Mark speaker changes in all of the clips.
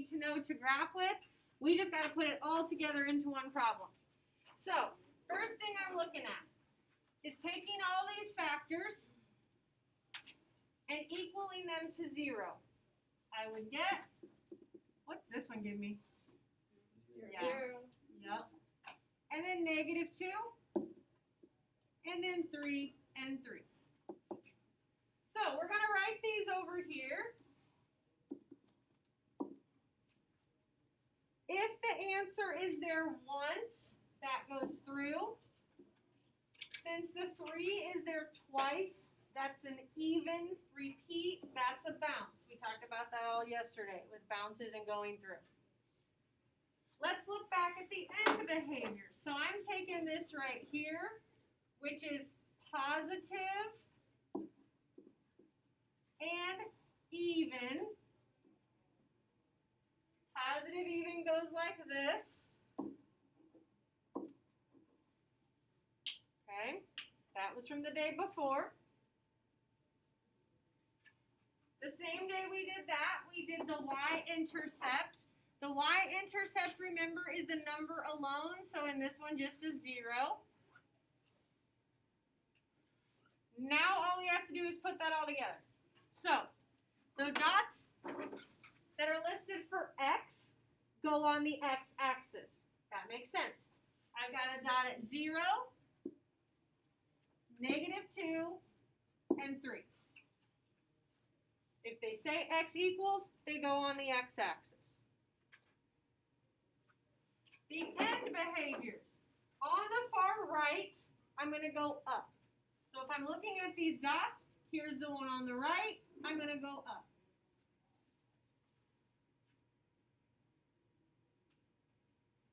Speaker 1: need to know to graph with. We just got to put it all together into one problem. So, first thing I'm looking at is taking all these factors and equaling them to 0. I would get, what's this one give me?
Speaker 2: 0.
Speaker 1: Yep. And then -2, and then 3 and 3. So we're going to write these over here. If the answer is there once, that goes through. Since the 3 is there twice, that's an even repeat. That's a bounce. We talked about that all yesterday with bounces and going through. Let's look back at the end behavior. So I'm taking this right here, which is positive and even. Positive even goes like this. Okay, that was from the day before. The same day we did that, we did the y-intercept. The y-intercept, remember, is the number alone, so in this one, just a 0. Now all we have to do is put that all together. So, the dots that are listed for x go on the x-axis. That makes sense. I've got a dot at 0, -2, and 3. If they say x equals, they go on the x-axis. The end behaviors. On the far right, I'm going to go up. So if I'm looking at these dots, here's the one on the right, I'm going to go up.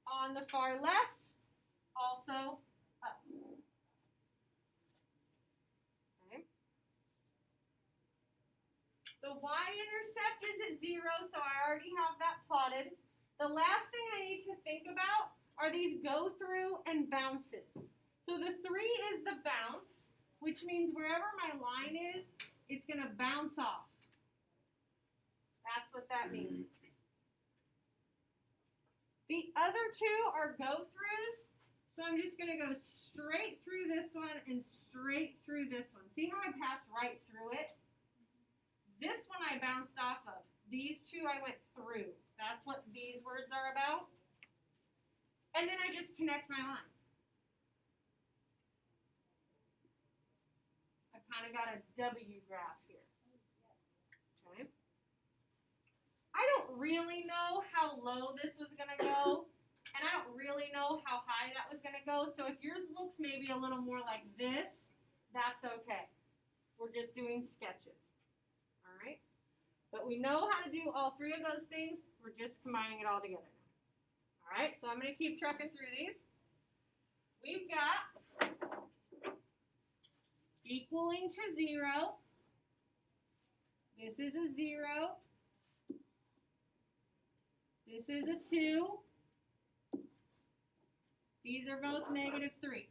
Speaker 1: On the far left, also up. Okay. The y-intercept is at 0, so I already have that plotted. The last thing I need to think about are these go through and bounces. So the 3 is the bounce, which means wherever my line is, it's going to bounce off. That's what that means. The other 2 are go-throughs, so I'm just going to go straight through this one and straight through this one. See how I passed right through it? This one I bounced off of. These 2 I went through. That's what these words are about. And then I just connect my line. I kind of got a W graph here. Okay. I don't really know how low this was going to go, and I don't really know how high that was going to go. So if yours looks maybe a little more like this, that's okay. We're just doing sketches. All right? But we know how to do all 3 of those things. We're just combining it all together now. All right, so I'm going to keep trucking through these. We've got equaling to 0. This is a 0. This is a 2. These are both -3s.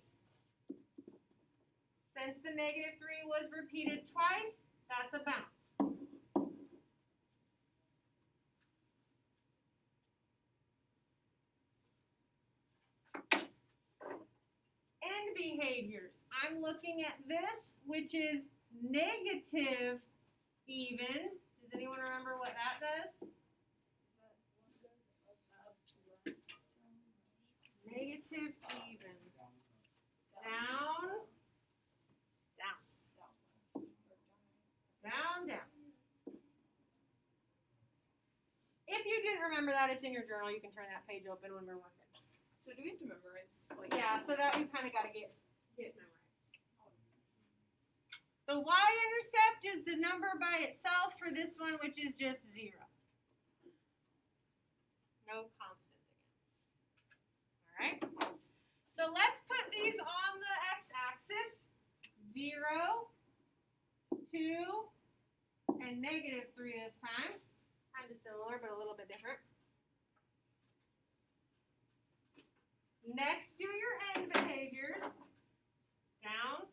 Speaker 1: Since the -3 was repeated twice, that's a bounce. End behaviors. I'm looking at this, which is negative even. Does anyone remember what that does? Negative even. Down, down, down, down. If you didn't remember that, it's in your journal. You can turn that page open when we're working.
Speaker 2: So do we have to memorize?
Speaker 1: Yeah, so that you kind of got to get memorized. The y-intercept is the number by itself for this one, which is just 0. No constant again. All right? So let's put these on the x-axis. 0, 2, and -3 this time. Kind of similar, but a little bit different. Next, do your end behaviors. Down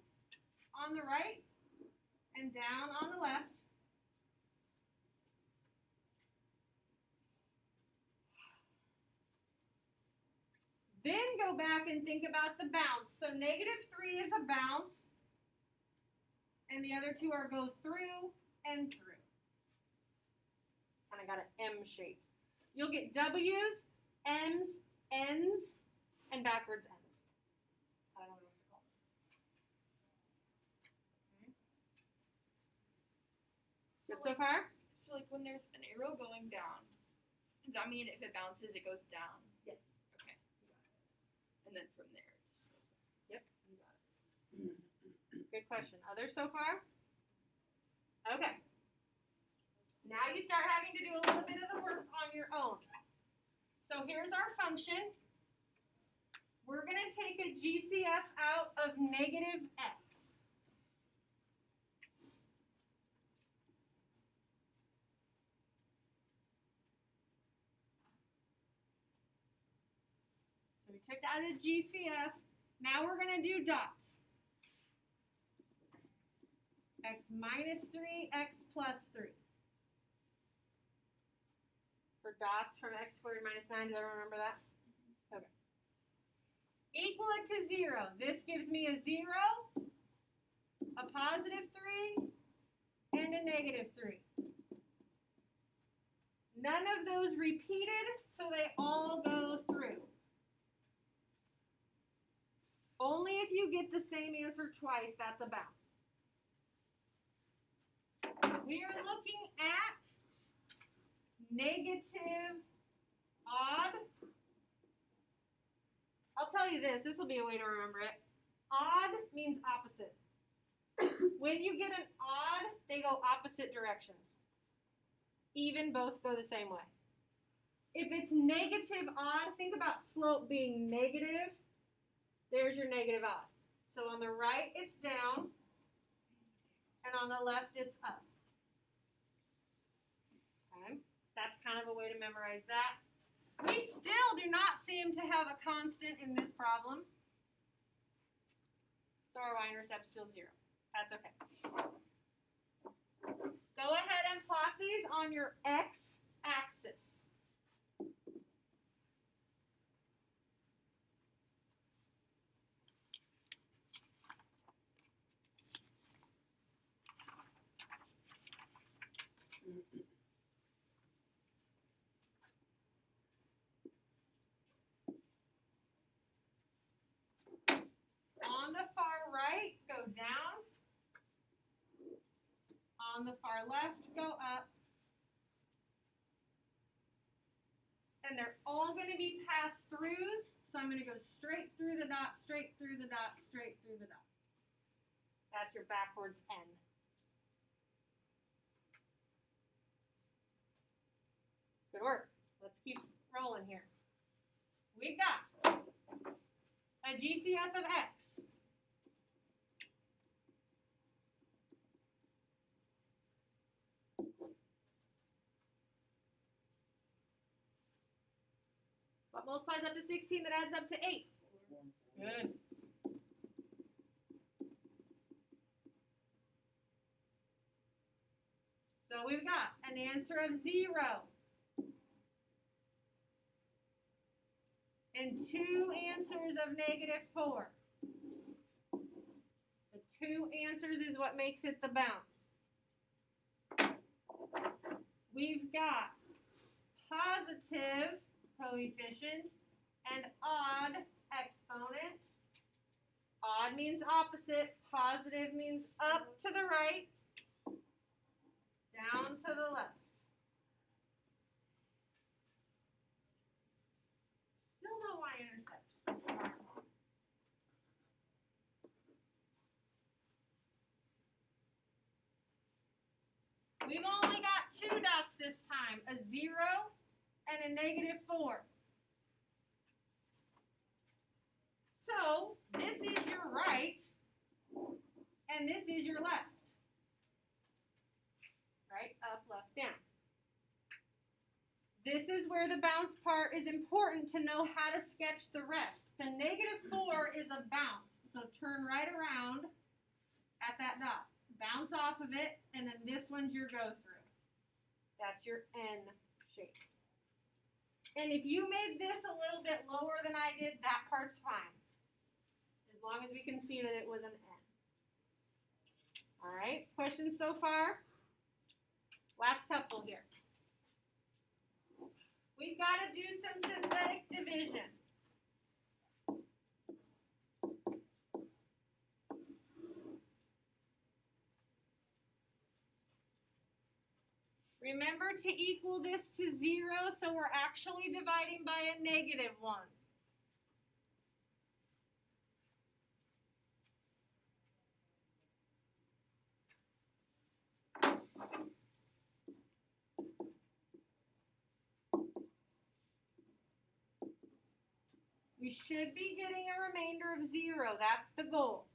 Speaker 1: on the right and down on the left. go back and think about the bounce. So -3 is a bounce, and the other two are go through and through. Kind of got an M shape. You'll get W's, M's, N's, and backwards N's. I don't know what else to call those.
Speaker 2: So,
Speaker 1: Good so far?
Speaker 2: So like when there's an arrow going down, does that mean if it bounces, it goes down?
Speaker 1: Yes.
Speaker 2: Okay. And then from there, it just goes back.
Speaker 1: Yep, you got it. Good question. Others so far? Okay. Now you start having to do a little bit of the work on your own. So here's our function. We're going to take a GCF out of -x. So we took out a GCF. Now we're going to do dots. X minus 3, x plus 3. For dots from x squared minus 9, does everyone remember that? Okay. Equal it to 0. This gives me a 0, a positive 3, and a negative 3. None of those repeated, so they all go through. Only if you get the same answer twice, that's a bounce. We are looking at negative odd. I'll tell you this will be a way to remember it. Odd means opposite. When you get an odd, they go opposite directions. Even, both go the same way. If it's negative odd, think about slope being negative. There's your negative odd. So on the right, it's down, and on the left, it's up. Okay, that's kind of a way to memorize that. We still do not seem to have a constant in this problem. So our y-intercept's still 0. That's okay. Go ahead and plot these on your x-axis. On the far right, go down. On the far left, go up. And they're all going to be pass-throughs, so I'm going to go straight through the dot, straight through the dot, straight through the dot. That's your backwards N. Good work. Let's keep rolling here. We've got a GCF of x. What multiplies up to 16 that adds up to 8? Good. So we've got an answer of 0. And 2 answers of -4. The 2 answers is what makes it the bounce. We've got positive coefficient and odd exponent. Odd means opposite, positive means up to the right, down to the left. Still no y-intercept. We've only got 2 dots this time, a 0 and a -4. So this is your right, and this is your left. Right, up, left, down. This is where the bounce part is important to know how to sketch the rest. The -4 is a bounce, so turn right around at that dot. Bounce off of it, and then this one's your go-through. That's your N shape. And if you made this a little bit lower than I did, that part's fine. As long as we can see that it was an N. All right, questions so far? Last couple here. We've got to do some synthetic division. Remember to equal this to 0, so we're actually dividing by a -1. We should be getting a remainder of 0. That's the goal.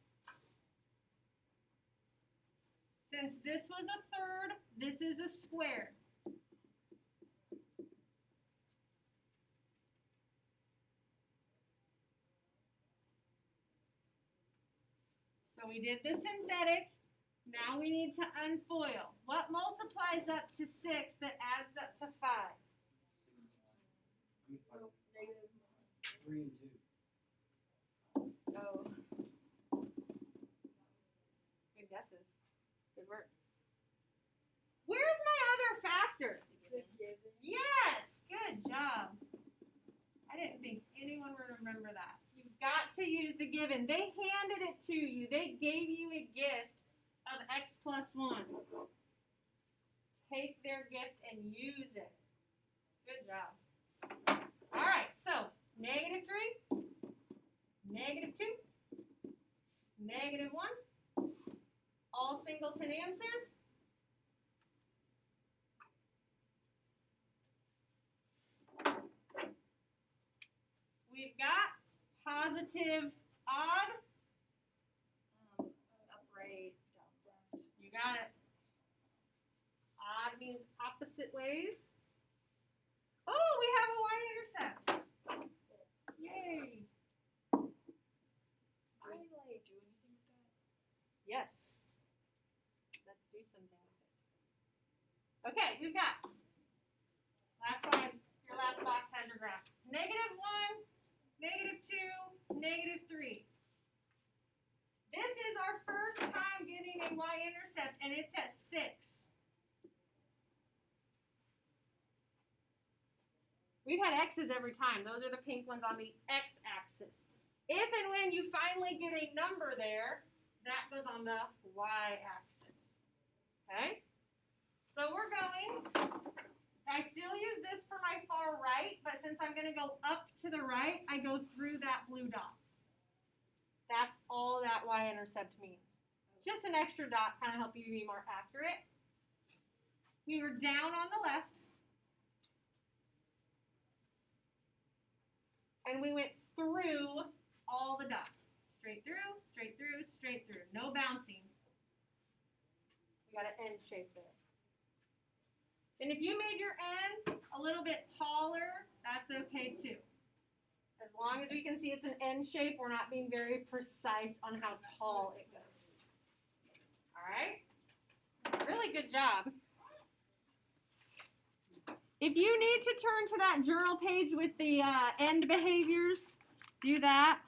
Speaker 1: Since this was a third, this is a square. So we did the synthetic. Now we need to unfoil. What multiplies up to 6 that adds up to 5?
Speaker 2: Oh, negative
Speaker 3: 3 and 2.
Speaker 2: Oh.
Speaker 1: Good guesses. Good work. Where's my other factor?
Speaker 2: The given.
Speaker 1: Yes! Good job. I didn't think anyone would remember that. You've got to use the given. They handed it to you. They gave you a gift of x plus 1. Take their gift and use it. Good job. All right, so -3, -2, -1, all singleton answers. We've got positive odd.
Speaker 2: Upright, down left.
Speaker 1: You got it. Odd means opposite ways. Oh, we have a y-intercept. Yay.
Speaker 2: Finally, do anything with that?
Speaker 1: Yes. Let's do something with it. Okay, we've got last slide. Your last box has your graph. -1, -2, -3. This is our first time getting a y-intercept, and it's at 6. We've had x's every time. Those are the pink ones on the x-axis. If and when you finally get a number there, that goes on the y-axis. Okay? So we're going, I still use this for my far right, but since I'm going to go up to the right, I go through that blue dot. That's all that y-intercept means. It's just an extra dot, kind of help you be more accurate. We were down on the left. And we went through all the dots. Straight through, straight through, straight through. No bouncing. We got an N shape there. And if you made your N a little bit taller, that's okay too. As long as we can see it's an N shape, we're not being very precise on how tall it goes. All right? Really good job. If you need to turn to that journal page with the end behaviors, do that.